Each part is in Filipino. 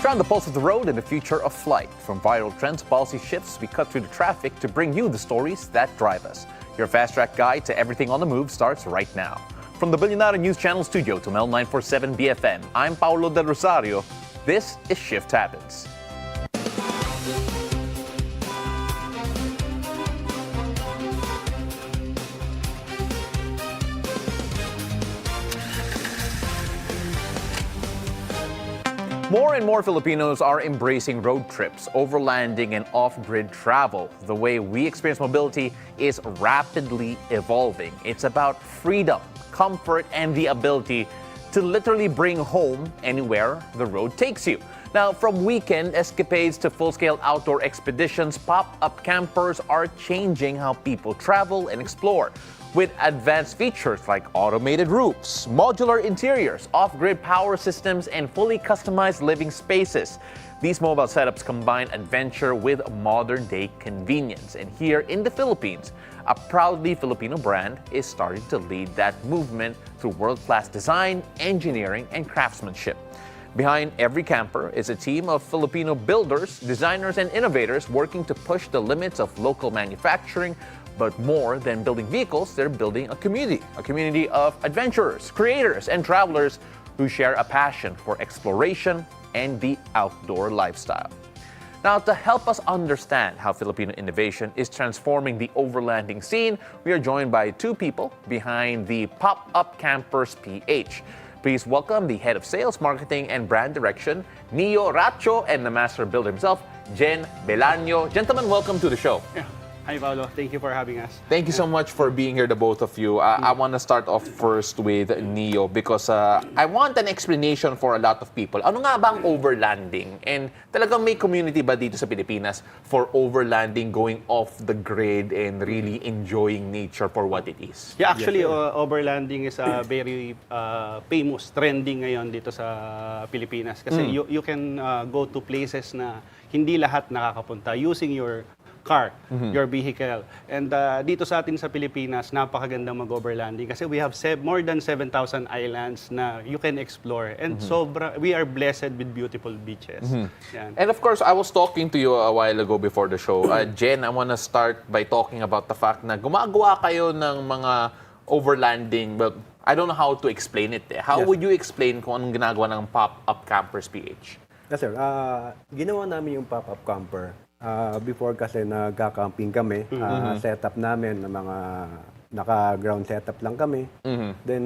on the pulse of the road and the future of flight. From viral trends, policy shifts, we cut through the traffic to bring you the stories that drive us. Your fast-track guide to everything on the move starts right now. From the Belanio News Channel studio to Mel 947 BFM, I'm Paolo del Rosario. This is Shift Happens. More and more Filipinos are embracing road trips, overlanding, and off-grid travel. The way we experience mobility is rapidly evolving. It's about freedom, comfort, and the ability to literally bring home anywhere the road takes you. Now, from weekend escapades to full-scale outdoor expeditions, pop-up campers are changing how people travel and explore. With advanced features like automated roofs, modular interiors, off-grid power systems, and fully customized living spaces. These mobile setups combine adventure with modern-day convenience. And here in the Philippines, a proudly Filipino brand is starting to lead that movement through world-class design, engineering, and craftsmanship. Behind every camper is a team of Filipino builders, designers, and innovators working to push the limits of local manufacturing. But more than building vehicles, they're building a community of adventurers, creators, and travelers who share a passion for exploration and the outdoor lifestyle. Now, to help us understand how Filipino innovation is transforming the overlanding scene, we are joined by two people behind the Pop-Up Campers PH. Please welcome the Head of Sales, Marketing, and Brand Direction, Nino Racho, and the Master Builder himself, Jen Belanio. Gentlemen, welcome to the show. Yeah. Hi, Paolo. Thank you for having us. Thank you so much for being here, the both of you. I want to start off first with Neo because I want an explanation for a lot of people. Ano nga ba ang overlanding? And talagang may community ba dito sa Pilipinas for overlanding, going off the grid and really enjoying nature for what it is? Yeah, actually, overlanding is a very famous, trending ngayon dito sa Pilipinas. Kasi you can go to places na hindi lahat nakakapunta using your car, your vehicle. And dito sa atin sa Pilipinas, napakagandang mag-overlanding kasi we have more than 7,000 islands na you can explore. And we are blessed with beautiful beaches. Yan. And of course, I was talking to you a while ago before the show. Jen, I want to start by talking about the fact na gumagawa kayo ng mga overlanding. Well, I don't know how to explain it. How would you explain kung anong ginagawa ng Pop-Up Campers PH? Yes, sir. Ginawa namin yung pop-up camper. Before kasi nagka-camping kami, setup namin ng mga naka-ground setup lang kami. Then,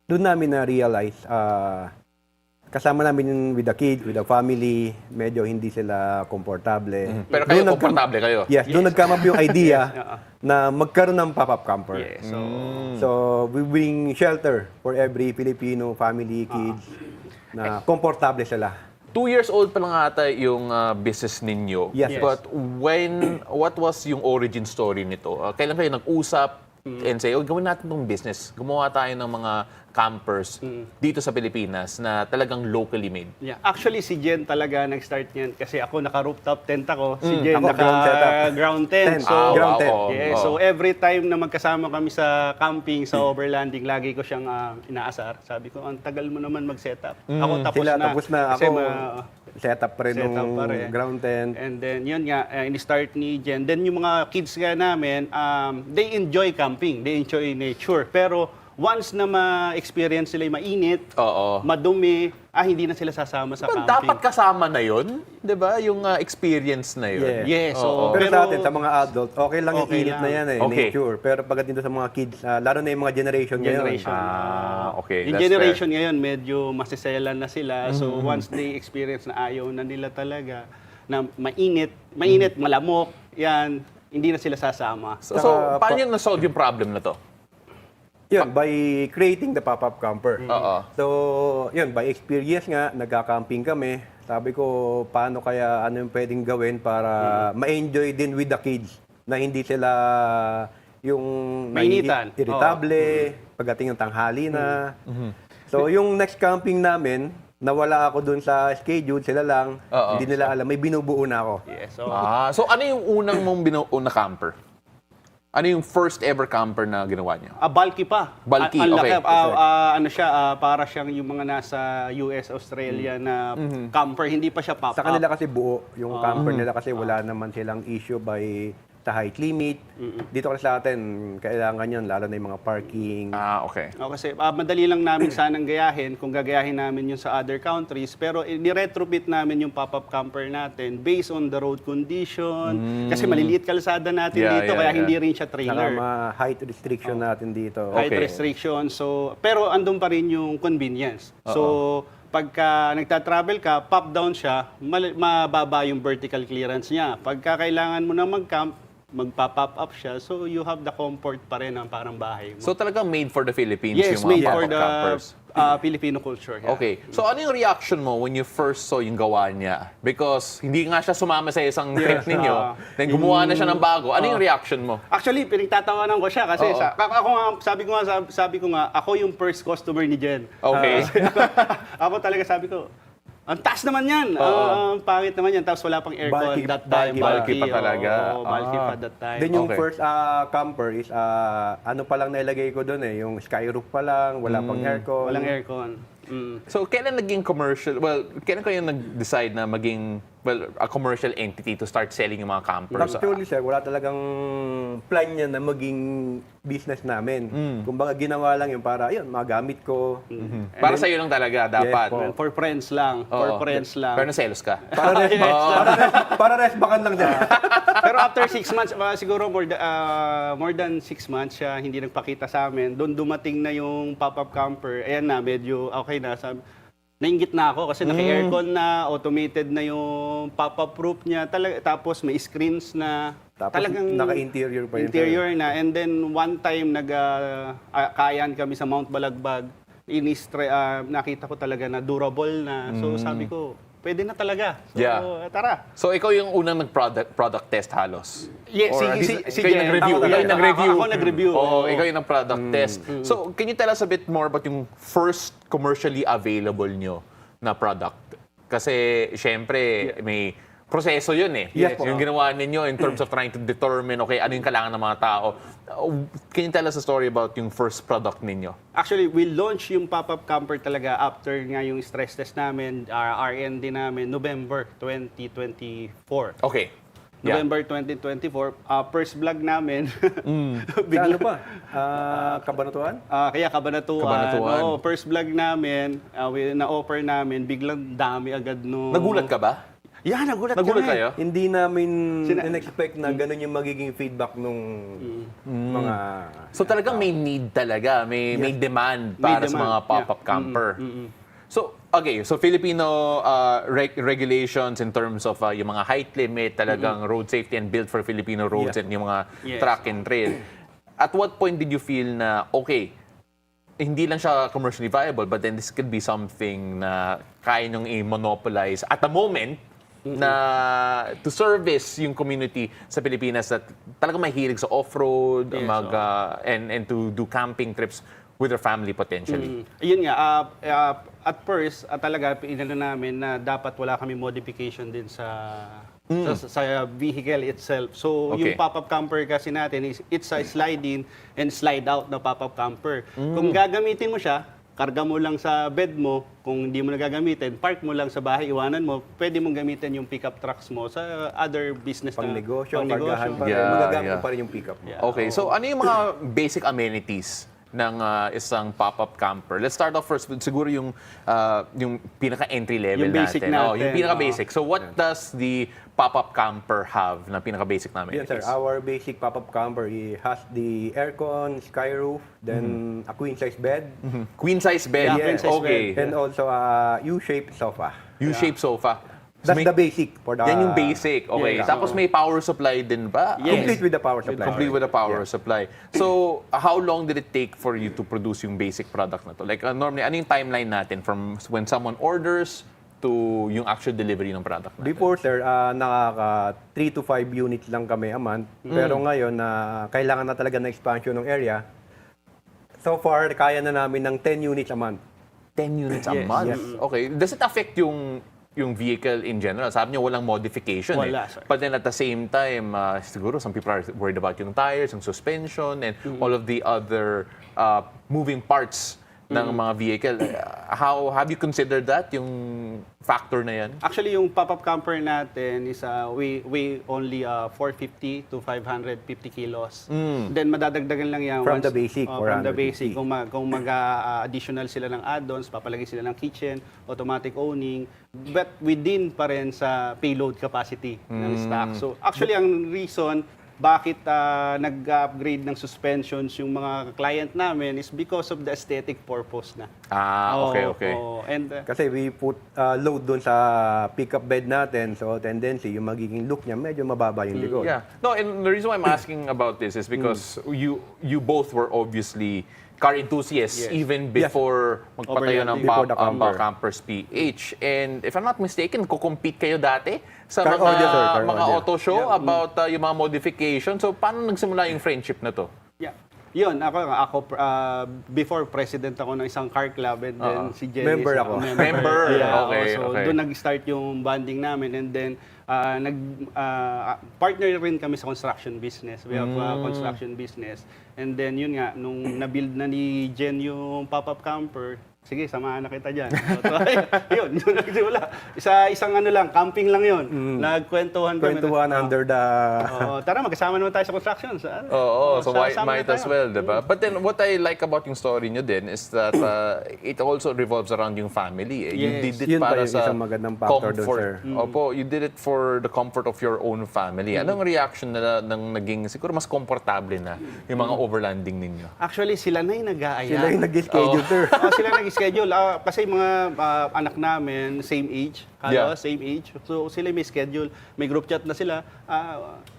doon namin na-realize, kasama namin with the kids, with the family, medyo hindi sila komportable. Pero kayo komportable kayo? Yes, doon nagkamap yung idea na magkaroon ng pop-up camper. Yeah, So, we bring shelter for every Filipino family, kids, na komportable sila. 2 years old pa lang ata yung business ninyo. Yes. But what was yung origin story nito? Kailan kayo nag-usap and say, gawin natin tong business. Gumawa tayo ng mga campers dito sa Pilipinas na talagang locally made. Yeah. Actually, si Jen talaga nag-start niyan kasi ako naka-rooftop tent ako. Si Jen Ako naka-ground tent. So, ground tent. So every time na magkasama kami sa camping, sa overlanding, lagi ko siyang inaasar. Sabi ko, ang tagal mo naman mag-setup. Ako tapos Sila na. tapos na. Kasi Ako, setup pa rin setup ng pa rin. ground tent. And then, yun nga, in-start ni Jen. Then, yung mga kids nga namin, they enjoy camping. They enjoy nature. Pero, once na ma-experience sila yung mainit, madumi, hindi na sila sasama sa camping. Dapat kasama na yun, di ba? Yung experience na yun. Yes. Pero sa atin, sa mga adult, okay lang yung init na yan nature. Pero pagdating sa mga kids, lalo na yung mga generation ngayon. Okay. Yung generation ngayon, medyo masiselan na sila. So once they experience na ayaw na nila talaga, na mainit, malamok, yan, hindi na sila sasama. So paano yung na-solve yung problem na to? Yun, by creating the pop-up camper. So, yun, by experience nga, nagka-camping kami. Sabi ko, paano kaya, ano yung pwedeng gawin para ma-enjoy din with the kids na hindi sila yung mainitan, irritable, pagdating ng tanghali na. So, yung next camping namin, nawala ako dun sa schedule, sila lang, hindi nila alam, may binubuo na ako. Yes. So ano yung unang mong binuo na camper? Ano yung first ever camper na ginawa niyo? Bulky pa. Bulky, Ang laki. okay. Ano siya, para siyang yung mga nasa US, Australia na camper. Hindi pa siya pop-up. Sa kanila kasi buo yung camper nila kasi wala naman silang issue by sa height limit. Dito kasi sa atin, kailangan yun, lalo na yung mga parking. Okay. Kasi madali lang namin sanang gayahin kung gagayahin namin yun sa other countries. Pero ni-retrofit namin yung pop-up camper natin based on the road condition. Kasi maliliit kalsada natin dito, kaya hindi rin siya trailer. Saka height restriction natin dito. Height restriction. So, pero andun pa rin yung convenience. So, pagka nagta-travel ka, pop down siya, mababa yung vertical clearance niya. Pagka kailangan mo na mag-camp, magpa-pop up siya, so you have the comfort pa rin ng parang bahay mo. So talagang made for the Philippines Yes, yung made mga for pop-up the campers. Filipino culture. Yeah. Okay. So ano yung reaction mo when you first saw yung gawa niya? Because hindi nga siya sumama sa isang trip ninyo. Then gumawa na siya ng bago. Ano yung reaction mo? Actually, pinagtatawanan ko siya kasi ako nga, sabi ko nga, ako yung first customer ni Jen. Okay. Ako talaga sabi ko, ang taas naman yan. Ang pangit naman yan. Tapos wala pang aircon Bulky- that time. bulky pa talaga. Bulky pa that time. Then yung Okay. first camper is ano pa lang nailagay ko doon yung sky roof pa lang, wala pang aircon. Walang aircon. So kailan naging commercial? Well, kailan kayo nag-decide na maging a commercial entity to start selling yung mga campers? Actually, sir, wala talagang plan niya na maging business namin. Kumbaga, ginawa lang yung para, yun, magamit ko. Para sa iyo lang talaga dapat. po. For friends lang. For friends lang. Pero naselos ka. Para resbakan lang niya. Pero after 6 months, siguro more than 6 months siya hindi nagpakita sa amin. Doon dumating na yung pop-up camper. Ayan na, medyo okay na. Nainggit na ako kasi naka-aircon na, automated na yung pop-up roof niya. Tapos may screens na. Tapos Talagang naka-interior pa yun. interior na. And then one time kayan kami sa Mount Balagbag. Nakita ko talaga na durable na. So sabi ko, pwede na talaga. So tara. So ikaw yung unang nag-product test halos? Yes, Or si ikaw yung Jen. nag-review? Ako Ikaw yung nag-review? Ako nag-review. Oo, ikaw yung nag-product test. So can you tell us a bit more about yung first commercially available nyo na product? Kasi syempre may proseso yun eh. Yes po. Yung ginawa ninyo in terms of trying to determine, okay, ano yung kailangan ng mga tao. Can you tell us a story about yung first product ninyo? Actually, we launched yung pop-up camper talaga after nga yung stress test namin, R&D namin, November 2024. Okay. Yeah. November 2024, first vlog namin. Sa ano pa? Kabanatuan? Kaya Kabanatuan. Kabanatuan. Oo, first vlog namin, na-offer namin, biglang dami agad no. Nagulat ka ba? Yeah, nagulat Nagulat kami. kayo? Hindi namin in-expect na ganun yung magiging feedback nung mga... So talagang may need talaga, may demand May para sa demand, mga pop-up camper. So, okay, so Filipino regulations in terms of yung mga height limit, talagang road safety and built for Filipino roads and yung mga track and trail. At what point did you feel na, okay, hindi lang siya commercially viable, but then this could be something na kaya nyong i-monopolize at the moment na to service yung community sa Pilipinas that talagang mahilig sa off-road, and to do camping trips with their family potentially. Yun nga, at first, talaga, inano namin na dapat wala kami modification din sa vehicle itself. So, Okay. yung pop-up camper kasi natin, it's a slide-in and slide-out na pop-up camper. Kung gagamitin mo siya, karga mo lang sa bed mo. Kung hindi mo na gagamitin, park mo lang sa bahay, iwanan mo. Pwede mong gamitin yung pickup trucks mo sa other business Pang-negosyo, na kargahan pa rin. Yeah, Magagamit yeah. pa rin yung pickup mo. Okay, so ano yung mga basic amenities ng isang pop-up camper? Let's start off first with siguro yung pinaka-entry level Yung basic natin. natin. Yung pinaka-basic. So what does the pop-up camper have na pinaka-basic na Yes, amenities? sir. Our basic pop-up camper has the aircon, sky roof, then a queen-size bed, Queen-size bed. Yeah, queen-size Okay. and also a U-shaped sofa. U-shaped sofa. That's the basic for the... Yan yung basic. Okay. Yes. Tapos may power supply din ba? Yes. Complete with the power supply. Complete with the power supply. So, how long did it take for you to produce yung basic product na to? Like, normally, ano yung timeline natin from when someone orders to yung actual delivery ng product natin? Before, sir, nakaka 3 to 5 units lang kami a month. Pero ngayon, kailangan na talaga ng expansion ng area. So far, kaya na namin ng 10 units a month. 10 units a Yes. month? Yes. Okay. Does it affect yung yung vehicle in general. Sabi niyo walang modification Wala, eh. sir. But then at the same time, siguro some people are worried about yung tires, yung suspension, and all of the other moving parts ng mga vehicle. How have you considered that, yung factor na yan? Actually, yung pop-up camper natin is we only 450 to 550 kilos. Then madadagdagan lang yan From the basic, from the 450. basic. Kung additional sila ng add-ons, papalagay sila ng kitchen, automatic owning, but within pa rin sa payload capacity ng stock. So actually, ang reason bakit nag-upgrade ng suspensions yung mga client namin is because of the aesthetic purpose na. Okay. And Kasi we put load doon sa pickup bed natin, so tendency, yung magiging look niya, medyo mababa yung likod. Yeah. No, and the reason why I'm asking about this is because you both were obviously car enthusiasts even before magpatayo ng Before the Campers PH. And if I'm not mistaken, kukompete kayo dati sa Car mga, audio, sir, car mga audio. auto show about yung mga modification. So, paano nagsimula yung friendship na to? yeah. Yun, ako before president ako ng isang car club and then si Jenny. Member ako. Member. Yeah, Okay, so okay. doon nag-start yung bonding namin and then partner rin kami sa construction business. We have a construction business. And then yun nga, nung na-build na ni Jen yung pop-up camper, sige, samahan na kita dyan. So, yun nagsimula. Isang ano lang, camping lang yun. Nagkwentuhan kami. Kwentuhan under the... Tara, magkasama naman tayo sa construction. So might as well, diba? But then what I like about yung story nyo din is that it also revolves around yung family. Eh. You Yes. did it Yun pa para yung sa isang magandang factor doon, comfort. sir. Opo, you did it for the comfort of your own family. Anong reaction nila nang naging siguro mas komportable na yung mga overlanding ninyo? Actually, sila na yung nag-aaya. Sila yung nag-schedule, sir. Sila nag-schedule. Kasi mga anak namin, same age. Same age. So sila may schedule. May group chat na sila.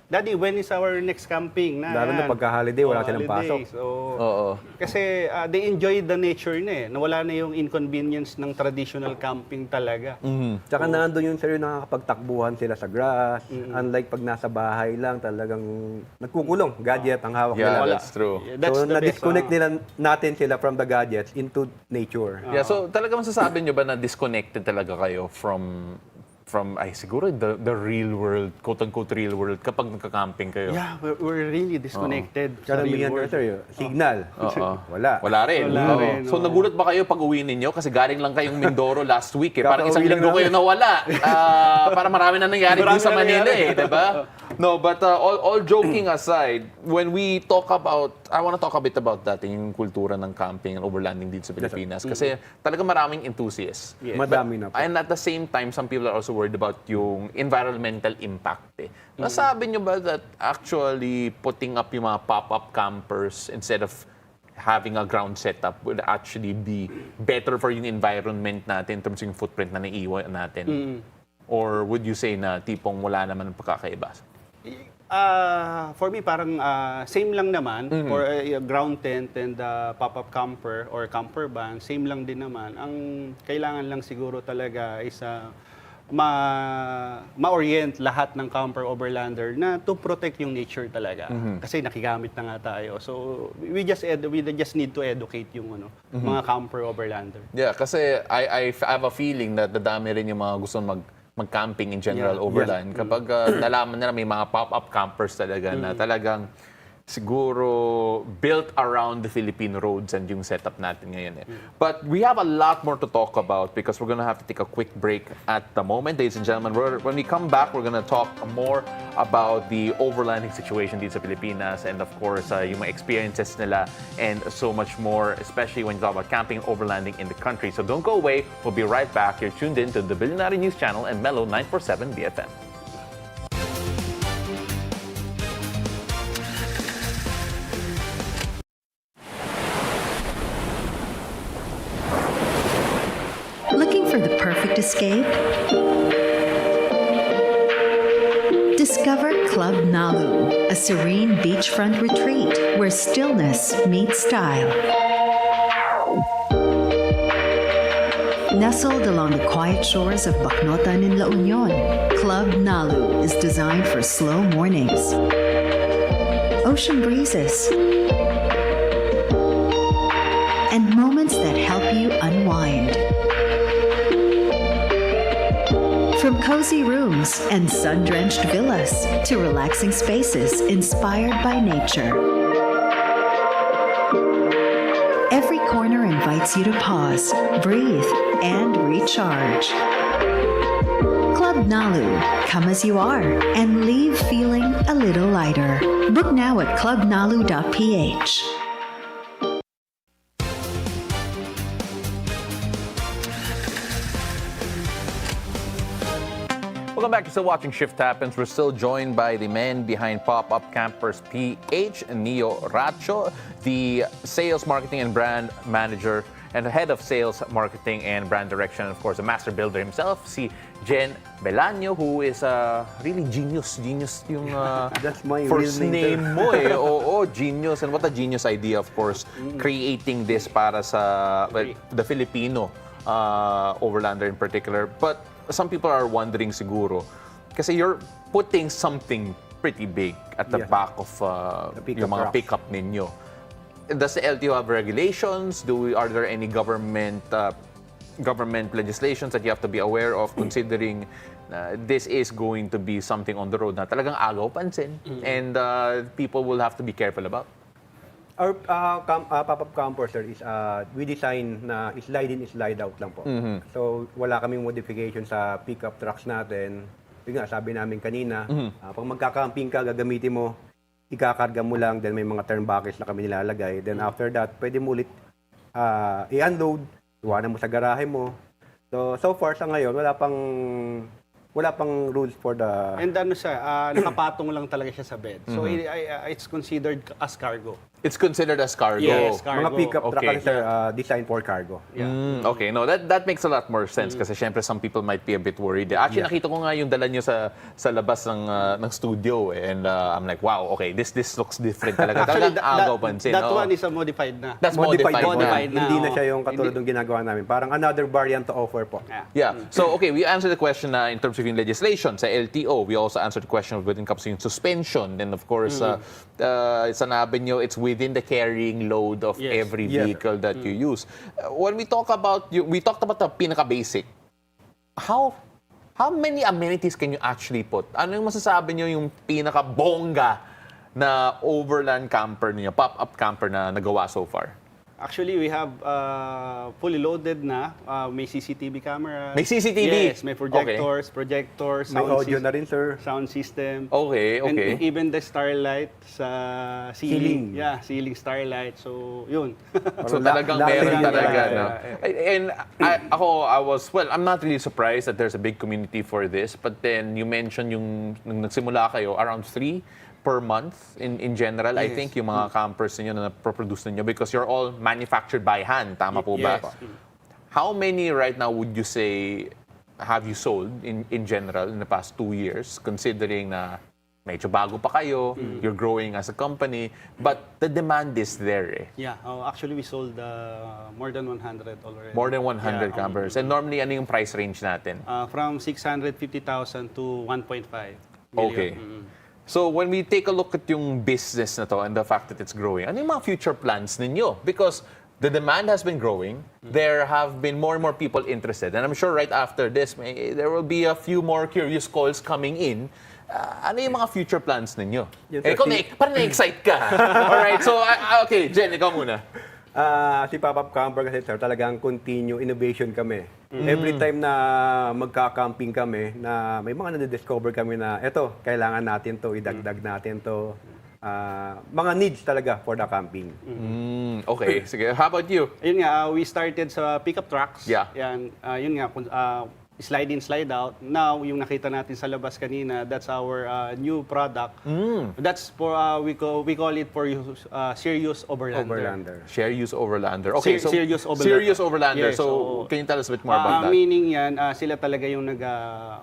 Daddy, when is our next camping? Lalo na pagka-holiday, wala silang pasok. So, kasi they enjoy the nature na eh. Nawala na yung inconvenience ng traditional camping talaga. Tsaka nandun yung sir, nakakapagtakbuhan sila sa grass. Unlike pag nasa bahay lang, talagang nagkukulong. Gadget ang hawak Yeah, nila. that's true. That's So, the best. na-disconnect natin sila from the gadgets into nature. Yeah, so talaga masasabi nyo ba na disconnected talaga kayo from siguro the real world, quote-unquote real world, kapag nagka-camping kayo? Yeah, we're really disconnected sa Karamihan real world. sir, signal. Wala. Wala rin. Wala rin, So nagulat ba kayo pag uwi ninyo? Kasi galing lang kayong Mindoro last week eh. Parang isang Kakauwi lang linggo kayo nawala. Para marami na nangyari dun sa Marami na Manila nangyari. eh, diba? No, but all joking aside, when we talk about, I want to talk a bit about that, yung kultura ng camping and overlanding dito sa Pilipinas. Kasi talaga maraming enthusiasts. Yes. Madami na po. And at the same time, some people are also worried about yung environmental impact. Eh. Nasabi nyo ba that actually putting up yung mga pop-up campers instead of having a ground setup would actually be better for yung environment natin in terms of yung footprint na naiiwan natin? Or would you say na tipong wala naman ang pagkakaiba? For me, parang same lang naman. For a ground tent and pop-up camper or camper van, same lang din naman. Ang kailangan lang siguro talaga is ma-orient lahat ng camper overlander na to protect yung nature talaga. Kasi nakigamit na nga tayo. So we just need to educate yung mga camper overlander. Yeah, kasi I have a feeling that dadami rin yung mga gusto mag-camping in general overland. Kapag nalaman nila may mga pop-up campers talaga na talagang siguro built around the Filipino roads and yung setup natin ngayon eh. But we have a lot more to talk about because we're gonna have to take a quick break at the moment. Ladies and gentlemen, when we come back, we're gonna talk more about the overlanding situation dito sa Pilipinas and of course, yung mga experiences nila and so much more, especially when you talk about camping and overlanding in the country. So don't go away. We'll be right back. You're tuned in to the Billionaire News Channel and Mellow 947 BFM. Looking for the perfect escape? Discover Club Nalu, a serene beachfront retreat where stillness meets style. Nestled along the quiet shores of Bacnotan in La Union, Club Nalu is designed for slow mornings, ocean breezes, and moments that help you unwind. From cozy rooms and sun-drenched villas to relaxing spaces inspired by nature. Every corner invites you to pause, breathe, and recharge. Club Nalu, come as you are and leave feeling a little lighter. Book now at clubnalu.ph. Welcome back. You're still watching Shift Happens. We're still joined by the man behind Pop-Up Campers PH, Neo Racho, the sales, marketing, and brand manager, and the head of sales, marketing, and brand direction, and of course, the master builder himself, si Jen Belanio, who is really genius. Genius yung That's my first real name, name mo eh. Oo, genius. And what a genius idea, of course, creating this para sa the Filipino overlander in particular. But some people are wondering siguro, kasi you're putting something pretty big at the back of yung mga pickup ninyo. Does the LTO have regulations? Are there any government legislations that you have to be aware of, considering this is going to be something on the road na talagang agaw pansin and people will have to be careful about? Our pop-up camper, sir, is we design na slide in, slide out lang po. So, wala kaming modification sa pickup trucks natin. Yung nga, sabi namin kanina, pag magkakamping ka, gagamitin mo, ikakarga mo lang, then may mga turnbuckles na kami nilalagay. Then after that, pwede mo ulit i-unload, iwanan mo sa garahe mo. So far sa ngayon, wala pang rules for the... And ano siya, nakapatong lang talaga siya sa bed. So it's considered as cargo. It's considered as cargo. Yes, cargo. Mga pickup truck Okay. kasi, sir, designed for cargo. Okay, no, that makes a lot more sense kasi syempre some people might be a bit worried. Actually, nakita ko nga yung dala nyo sa labas ng studio and I'm like, wow, okay, this looks different talaga. Actually, Talagang agaw pansin. that oo. one is a modified na. That's modified na. Hindi na siya yung katulad ng ginagawa namin. Parang another variant to offer po. Yeah. So, okay, we answered the question in terms of yung legislation sa LTO. We also answered the question when it comes to yung suspension. And of course, sanabi nyo, it's within the carrying load of every vehicle that you use. When we talked about the pinaka-basic. How many amenities can you actually put? Ano yung masasabi nyo yung pinaka-bongga na overland camper niyo, pop-up camper na nagawa so far? Actually, we have fully loaded na. May CCTV cameras. May CCTV? Yes, may projectors, May audio na rin, sir. sound system. Okay. And even the starlight sa ceiling. Ceiling. Yeah, ceiling starlight. So, yun. So talagang meron talaga, no? And I'm not really surprised that there's a big community for this, but then you mentioned yung nung nagsimula kayo, around 3 per month in general, I think, yung mga campers ninyo na produce ninyo because you're all manufactured by hand. Tama po ba? Yes. How many right now would you say have you sold in general in the past 2 years, considering na medyo bago pa kayo, you're growing as a company, but the demand is there eh. Yeah, actually we sold more than 100 already. More than 100 campers. And normally, ano yung price range natin? From 650,000 to 1.5 million. Okay. So when we take a look at yung business na to and the fact that it's growing, ano yung mga future plans ninyo? Because the demand has been growing, there have been more and more people interested. And I'm sure right after this, there will be a few more curious calls coming in. Ano yung mga future plans ninyo? Ikaw parang na-excite ka. Alright, so okay, Jen, ikaw muna. Si Pop-Up Camper kasi, sir, talagang continue innovation kami. Every time na magka-camping kami, na may mga na-discover kami na, eto, kailangan natin to, idagdag natin to. Mga needs talaga for the camping. Okay, sige. How about you? Yun nga, we started sa pickup trucks. Yeah. Yan, yun nga, slide in, slide out. Now, yung nakita natin sa labas kanina, that's our new product. That's for, we call it for serious overlander. Share use overlander. Okay, so Serious overlander. Serious overlander. Yes, so, can you tell us a bit more about that? Meaning yan, sila talaga yung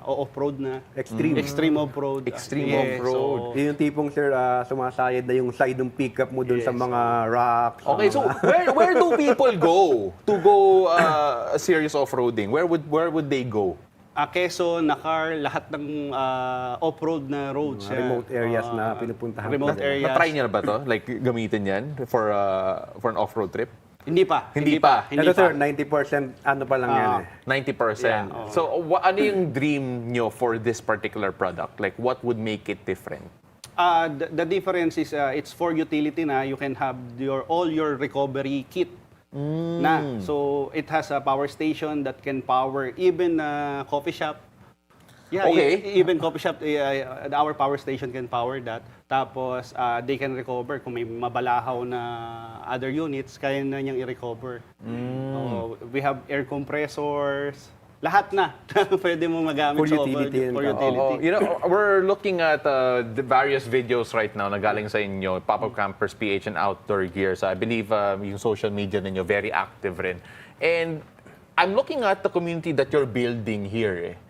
off-road na. Extreme off-road. Extreme off-road. Yung tipong, sir, sumasayad na yung side ng pickup mo dun sa mga rocks. Okay, so where do people go to go serious off-roading? Where would they go? Quezon, Nakar, lahat ng off-road na roads. Remote areas na pinupuntahan. Remote areas. Na-try niyo na ba to? Like, gamitin yan for an off-road trip? Hindi pa. Hindi pa. Ito sir, 90% ano pa lang yan eh. 90%. Yeah, oo. So, ano yung dream nyo for this particular product? Like, what would make it different? The difference is it's for utility na. You can have all your recovery kit na. So it has a power station that can power even coffee shop. Yeah, Okay. even coffee shop, our power station can power that. Tapos they can recover kung may mabalahaw na other units, kaya na niyang i-recover. We have air compressors. Lahat na pwede mo magamit For sa utility for and- utility. You know, we're looking at the various videos right now na galing sa inyo, Pop-Up Campers PH and Outdoor Gear. So I believe yung social media ninyo very active rin. And I'm looking at the community that you're building here.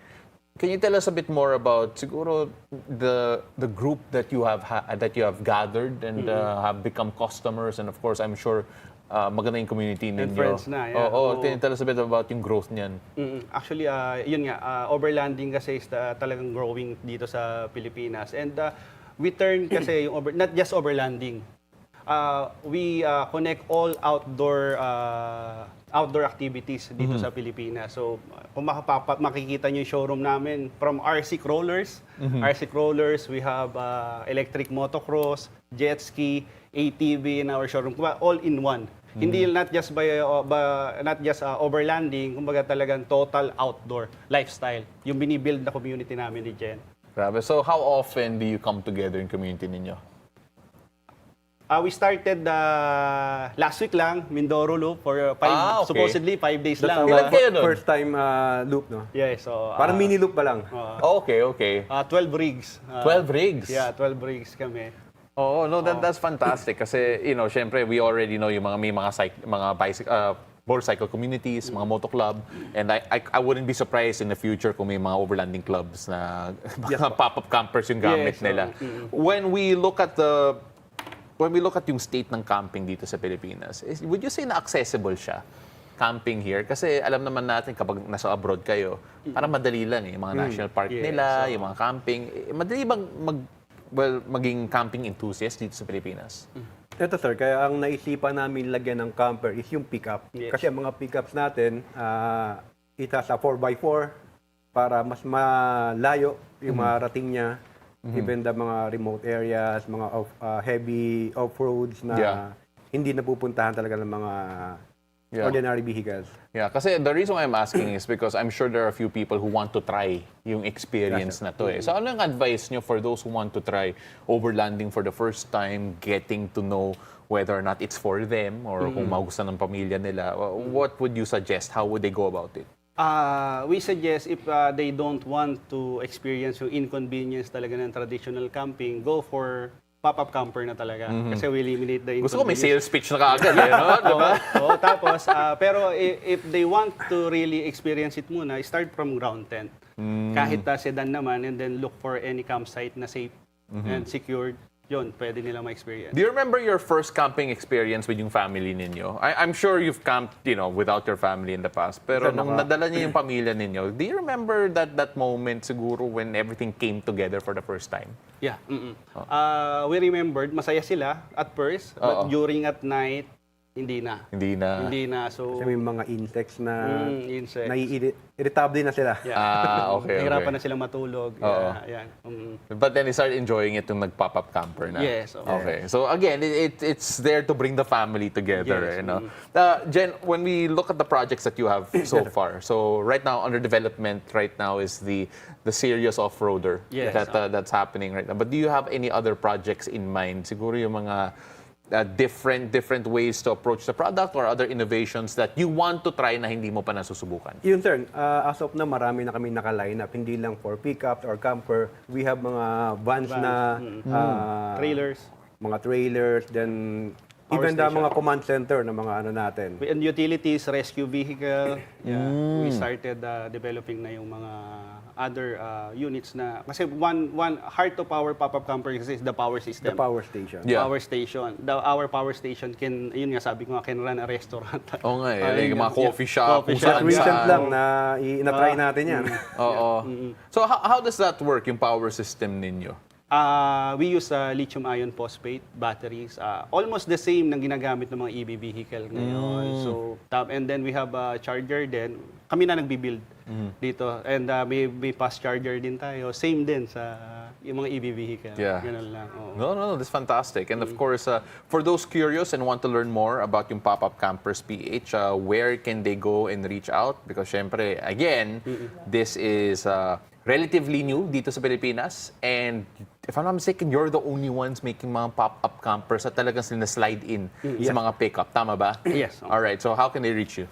Can you tell us a bit more about siguro the group that you have gathered and have become customers, and of course I'm sure maganda yung community ninyo. And friends na, yeah. Oo, tell us a bit about yung growth niyan. Actually, yun nga, overlanding kasi is talagang growing dito sa Pilipinas. And we turn kasi yung not just overlanding. We connect all outdoor activities dito sa Pilipinas. So, kung makikita nyo yung showroom namin, from RC crawlers, we have electric motocross, jet ski, ATV in our showroom, all in one. Hindi not just overlanding, kumbaga talagang total outdoor lifestyle. Yung binibuild na community namin ni Jen. Grabe. So how often do you come together in community ninyo? We started last week lang, Mindoro Loop, for Okay. supposedly 5 days That's lang. Ilan kayo nun? first time loop, no? Yeah, so Parang mini loop pa lang. Okay. 12 rigs. 12 rigs? Yeah, 12 rigs kami. Oh, no, that's fantastic kasi syempre we already know yung may mga motorcycle communities, mga moto club, and I wouldn't be surprised in the future kung may mga overlanding clubs na mga pop-up campers yung gamit Yes, nila. When we look at yung state ng camping dito sa Pilipinas, would you say na accessible siya? Camping here? Kasi alam naman natin kapag nasa abroad kayo, parang madali lang yung mga national park nila, yung mga camping. Madali bang maging camping enthusiast dito sa Pilipinas? Ito sir, kaya ang naisipan namin lagyan ng camper is yung pickup. Yes. Kasi ang mga pickups natin, it has a 4x4 para mas malayo yung marating niya. Even the mga remote areas, mga heavy off-roads na hindi napupuntahan talaga ng mga ordinary vehicles. Yeah, kasi the reason why I'm asking is because I'm sure there are a few people who want to try yung experience na to. So ano yung advice nyo for those who want to try overlanding for the first time, getting to know whether or not it's for them or kung magustuhan ng pamilya nila? What would you suggest? How would they go about it? We suggest if they don't want to experience yung inconvenience talaga ng traditional camping, go for pop-up camper na talaga. Kasi we eliminate the inconvenience. Gusto ko may sales pitch na kaagad, no? Diba? Tapos, pero if they want to really experience it muna, start from ground tent. Kahit sedan naman, and then look for any campsite na safe and secured. Yun, pwede nila ma-experience. Do you remember your first camping experience with yung family ninyo? I'm sure you've camped, without your family in the past. Pero nung nadala niyo yung pamilya ninyo, do you remember that moment siguro when everything came together for the first time? Yeah. We remembered, masaya sila at first, but during at night, hindi na. Hindi na. So, Kasi may mga insects na insects. irritable na sila. Yeah. Okay. Nahirapan na silang matulog. Yan. But then you started enjoying it yung nag-pop-up camper na. Yes. Okay. So again, it's there to bring the family together. Yes. Jen, when we look at the projects that you have so far, so right now under development right now is the serious off-roader Yes. that's happening right now. But do you have any other projects in mind? Siguro yung mga different ways to approach the product or other innovations that you want to try na hindi mo pa nasusubukan? Yun sir, as of na marami na kami naka-line up, hindi lang for pickups or camper. We have mga vans na Trailers. mga trailers, then Power even the station. mga command center na mga ano natin. And utilities, rescue vehicle. We started developing na yung mga other units na kasi one heart of our pop-up camper kasi is the power system. The power station. Yeah. Power station. Our power station can, yun nga sabi ko nga, can run a restaurant. Oo nga like mga coffee shop. Coffee kung shop. saan Recent saan. lang na na-try natin yan. Oo. So how does that work, yung power system ninyo? We use lithium-ion phosphate batteries. Almost the same ng ginagamit ng mga EV vehicle ngayon. So, and then we have a charger din. Kami na nagbi-build dito. And may fast charger din tayo. Same din sa yung mga EV vehicle. Yeah. Ganun lang. Oo. No, that's fantastic. And of course, for those curious and want to learn more about yung Pop-Up Campers PH, where can they go and reach out? Because syempre, again, this is relatively new dito sa Pilipinas. And if I'm not mistaken, you're the only ones making mga pop-up campers at talagang sinaslide in sa mga pickup. Tama ba? Yes. Alright, so how can they reach you?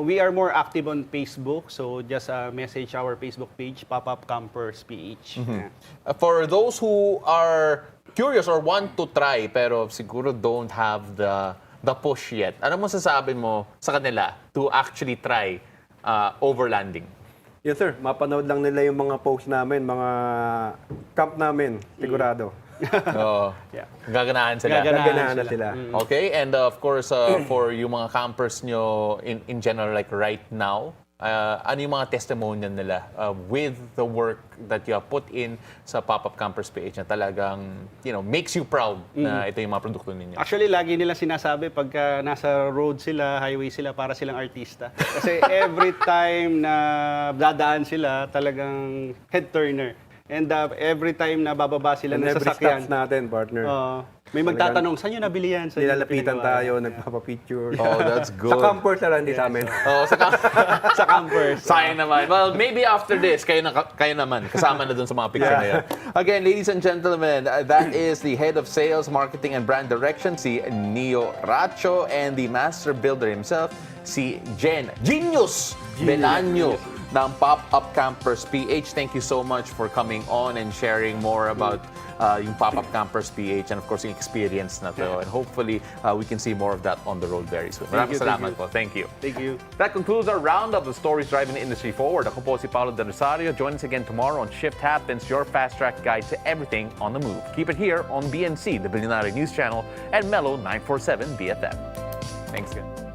We are more active on Facebook. So just message our Facebook page, Pop-Up Campers PH. Yeah. For those who are curious or want to try pero siguro don't have the push yet, ano mo sasabi mo sa kanila to actually try overlanding? Yes sir, mapanood lang nila yung mga post namin, mga camp namin, sigurado. Oo. Yeah. Gaganahan sila. Gaganahan na sila. Okay, and of course, for yung mga campers nyo in general, like right now, ano yung mga testimonial nila with the work that you have put in sa Pop-Up Campers PH na talagang, makes you proud na ito yung mga produkto ninyo? Actually, lagi nila sinasabi pagka nasa road sila, highway sila, para silang artista. Kasi every time na dadaan sila, talagang head turner. And every time na bababa sila ng And every sasakyan, stops natin, partner. may magtatanong, saan nyo nabili yan? Saan nyo Nilalapitan pinagawa?" tayo, nagpapapicture. Oh, that's good. Sa campers na lang, hindi sa amin. Oh, Sa campers. sayang naman. Well, maybe after this, kayo naman. Kasama na dun sa mga picture na yan. Again, ladies and gentlemen, that is the Head of Sales, Marketing, and Brand Direction, si Nino Racho, and the Master Builder himself, si Genius Belanio ng Pop-Up Campers PH. Thank you so much for coming on and sharing more about yung Pop-Up Campers PH and of course yung experience na to. And hopefully, we can see more of that on the road very soon. Maraming salamat po. Thank you. Thank you. That concludes our roundup of stories driving the industry forward. Ako po si Paolo del Rosario. Join us again tomorrow on Shift Happens, your fast-track guide to everything on the move. Keep it here on BNC, the Billionaire News Channel, and Mellow 947 BFM. Thanks again.